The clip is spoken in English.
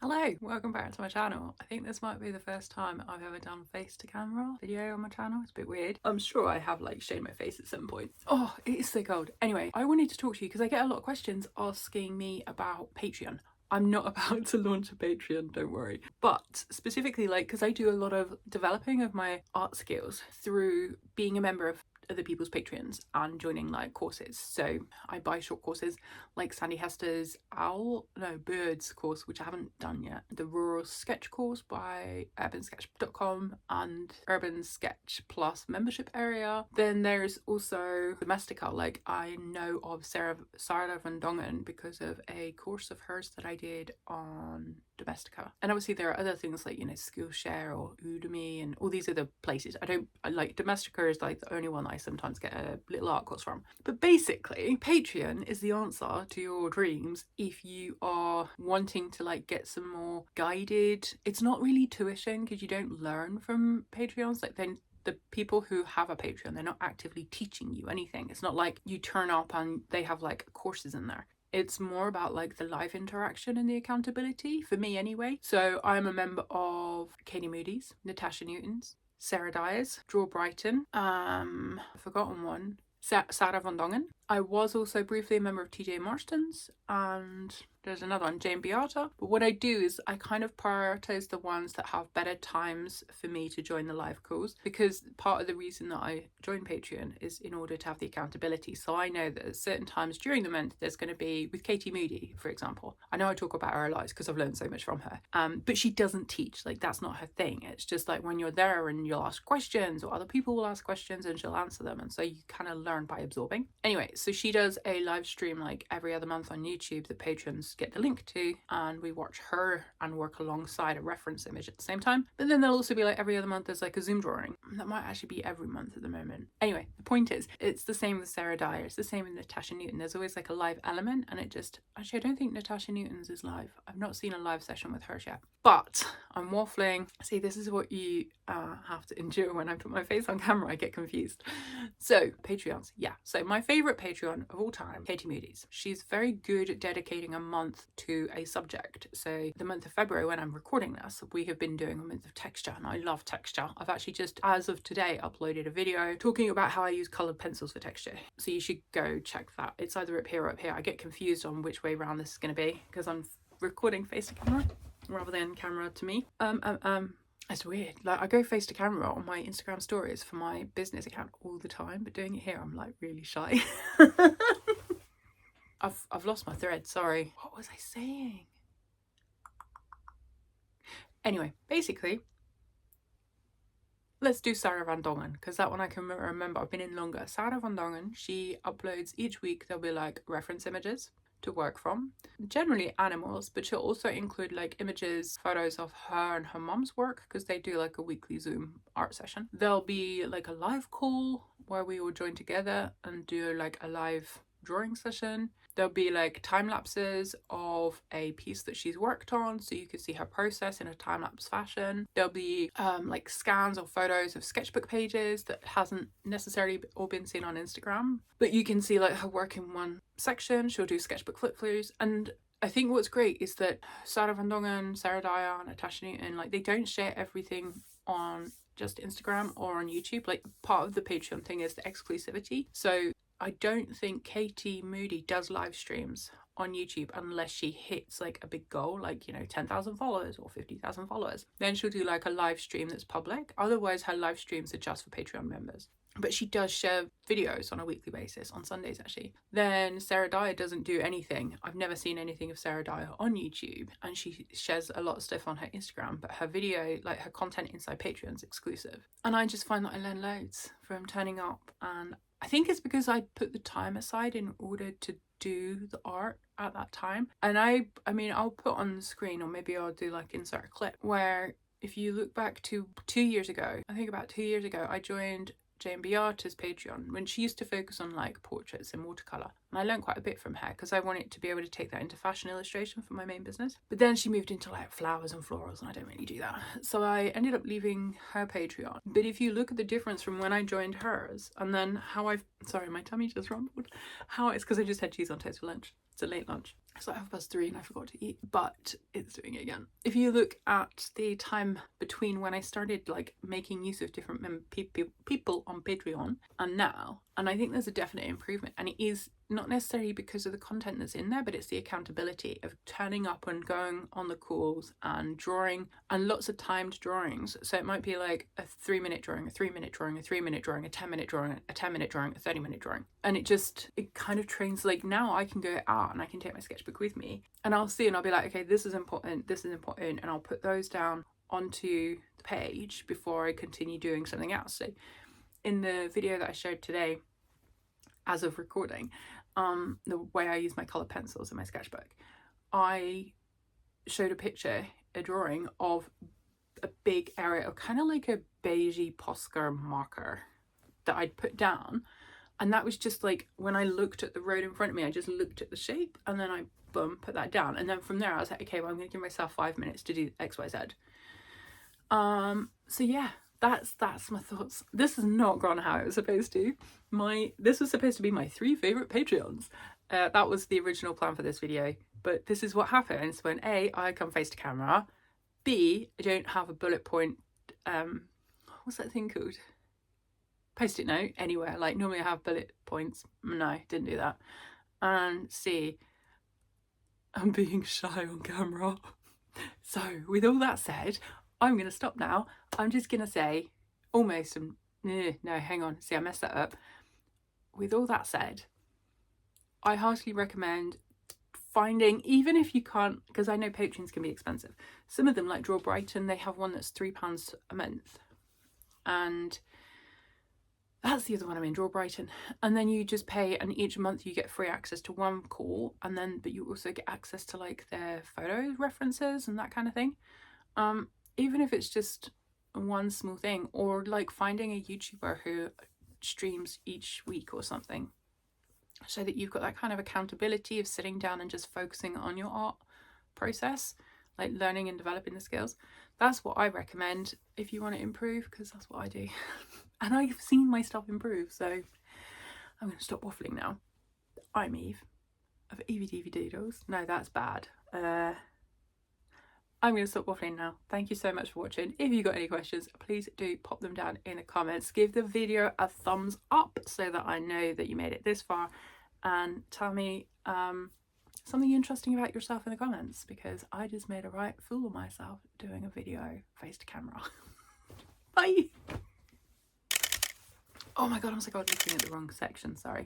Hello, welcome back to my channel. I think this might be the first time I've ever done face to camera video on my channel. It's a bit weird. I'm sure I have like shown my face at some point. Oh, it is so cold. Anyway, I wanted to talk to you because I get a lot of questions asking me about Patreon. I'm not about to launch a Patreon, don't worry. But specifically, like, because I do a lot of developing of my art skills through being a member of other people's Patreons and joining like courses. So I buy short courses like Sandy Hester's Birds course, which I haven't done yet, the Rural Sketch course by urbansketch.com and Urban Sketch Plus membership area. Then there's also Domestica. Like, I know of Sarah van Dongen because of a course of hers that I did on Domestica. And obviously there are other things like, Skillshare or Udemy and all these other places. I like Domestica is like the only one that I sometimes get a little art course from. But basically, Patreon is the answer to your dreams if you are wanting to like get some more guided. It's not really tuition because you don't learn from Patreons. Like, then the people who have a Patreon, they're not actively teaching you anything. It's not like you turn up and they have like courses in there. It's more about like the live interaction and the accountability, for me anyway. So I'm a member of Katie Moody's, Natasha Newton's, Sarah Dyer's, Draw Brighton, I've forgotten one, Sarah van Dongen. I was also briefly a member of TJ Marston's, and there's another one, Jane Beata. But what I do is I kind of prioritize the ones that have better times for me to join the live calls, because part of the reason that I join Patreon is in order to have the accountability. So I know that at certain times during the month there's going to be, with Katie Moody for example, I know I talk about her a lot because I've learned so much from her, but she doesn't teach. Like, that's not her thing. It's just like when you're there and you'll ask questions or other people will ask questions and she'll answer them, and so you kind of learn by absorbing. Anyway, so she does a live stream like every other month on YouTube that patrons get the link to, and we watch her and work alongside a reference image at the same time. But then there'll also be like every other month there's like a Zoom drawing. That might actually be every month at the moment. Anyway, the point is, it's the same with Sarah Dyer, it's the same with Natasha Newton. There's always like a live element, and it just, actually I don't think Natasha Newton's is live. I've not seen a live session with hers yet. But I'm waffling. See, this is what you have to endure when I put my face on camera. I get confused. So Patreons, yeah. So my favorite Patreon of all time, Katie Moody's. She's very good at dedicating a month to a subject. So the month of February, when I'm recording this, we have been doing a month of texture, and I love texture. I've actually just, as of today, uploaded a video talking about how I use coloured pencils for texture. So you should go check that. It's either up here or up here. I get confused on which way around this is going to be because I'm recording face to camera rather than camera to me. It's weird. Like, I go face to camera on my Instagram stories for my business account all the time, but doing it here, I'm like really shy. I've lost my thread. Sorry. What was I saying? Anyway, basically, let's do Sarah van Dongen, because that one I can remember. I've been in longer. Sarah van Dongen, she uploads each week. There'll be like reference images to work from, generally animals, but she'll also include like images, photos of her and her mum's work, because they do like a weekly Zoom art session. There'll be like a live call where we all join together and do like a live drawing session. There'll be like time lapses of a piece that she's worked on, so you can see her process in a time-lapse fashion. There'll be like scans or photos of sketchbook pages that hasn't necessarily all been seen on Instagram, but you can see like her work in one section. She'll do sketchbook flip-throughs, and I think what's great is that Sarah van Dongen, Sarah Dyer, Natasha Newton, like, they don't share everything on just Instagram or on YouTube. Like, part of the Patreon thing is the exclusivity. So I don't think Katie Moody does live streams on YouTube unless she hits like a big goal, like 10,000 followers or 50,000 followers. Then she'll do like a live stream that's public. Otherwise her live streams are just for Patreon members. But she does share videos on a weekly basis, on Sundays actually. Then Sarah Dyer doesn't do anything. I've never seen anything of Sarah Dyer on YouTube, and she shares a lot of stuff on her Instagram, but her video, like her content inside Patreon's exclusive. And I just find that I learn loads from turning up, and I think it's because I put the time aside in order to do the art at that time. And I mean, I'll put on the screen, or maybe I'll do like insert a clip, where if you look back to 2 years ago, I think about 2 years ago, I joined Jane Beata's Patreon when she used to focus on like portraits and watercolour. And I learned quite a bit from her because I wanted to be able to take that into fashion illustration for my main business. But then she moved into like flowers and florals, and I don't really do that. So I ended up leaving her Patreon. But if you look at the difference from when I joined hers and then how sorry, my tummy just rumbled. How it's because I just had cheese on toast for lunch. It's a late lunch. It's like 3:30 and I forgot to eat, but it's doing it again. If you look at the time between when I started like making use of different people on Patreon and now, and I think there's a definite improvement, and it is not necessarily because of the content that's in there, but it's the accountability of turning up and going on the calls and drawing, and lots of timed drawings. So it might be like a 3-minute drawing, a 3-minute drawing, a 3-minute drawing, a 10-minute drawing, a 10-minute drawing, a 30-minute drawing. And it kind of trains, like now I can go out and I can take my sketchbook with me and I'll see and I'll be like, okay, this is important, and I'll put those down onto the page before I continue doing something else. So in the video that I showed today, as of recording, the way I use my colour pencils in my sketchbook, I showed a drawing of a big area of kind of like a beigey Posca marker that I'd put down. And that was just like, when I looked at the road in front of me, I just looked at the shape and then I, boom, put that down. And then from there I was like, okay, well, I'm going to give myself 5 minutes to do X, Y, Z. So yeah, that's my thoughts. This has not gone how it was supposed to. This was supposed to be my 3 favourite Patreons. That was the original plan for this video. But this is what happens when A, I come face to camera, B, I don't have a bullet point, what's that thing called? Post-it note anywhere. Like normally I have bullet points. No, didn't do that. And C, I'm being shy on camera. So with all that said, I'm going to stop now. I'm just going to say almost, no, hang on. See, I messed that up. With all that said, I heartily recommend finding, even if you can't, because I know Patreons can be expensive. Some of them, like Draw Brighton, they have one that's £3 a month. And that's the other one I'm in, Draw Brighton. And then you just pay, and each month you get free access to one call, and then but you also get access to like their photo references and that kind of thing. Even if it's just one small thing, or like finding a YouTuber who streams each week or something, so that you've got that kind of accountability of sitting down and just focusing on your art process, like learning and developing the skills. That's what I recommend if you want to improve, because that's what I do. And I've seen my stuff improve, so I'm going to stop waffling now. I'm Eve of Evie Deevie Doodles. No, that's bad. I'm going to stop waffling now. Thank you so much for watching. If you've got any questions, please do pop them down in the comments. Give the video a thumbs up so that I know that you made it this far, and tell me something interesting about yourself in the comments, because I just made a right fool of myself doing a video face to camera. Bye. Oh my god, I'm so god, looking at the wrong section, sorry.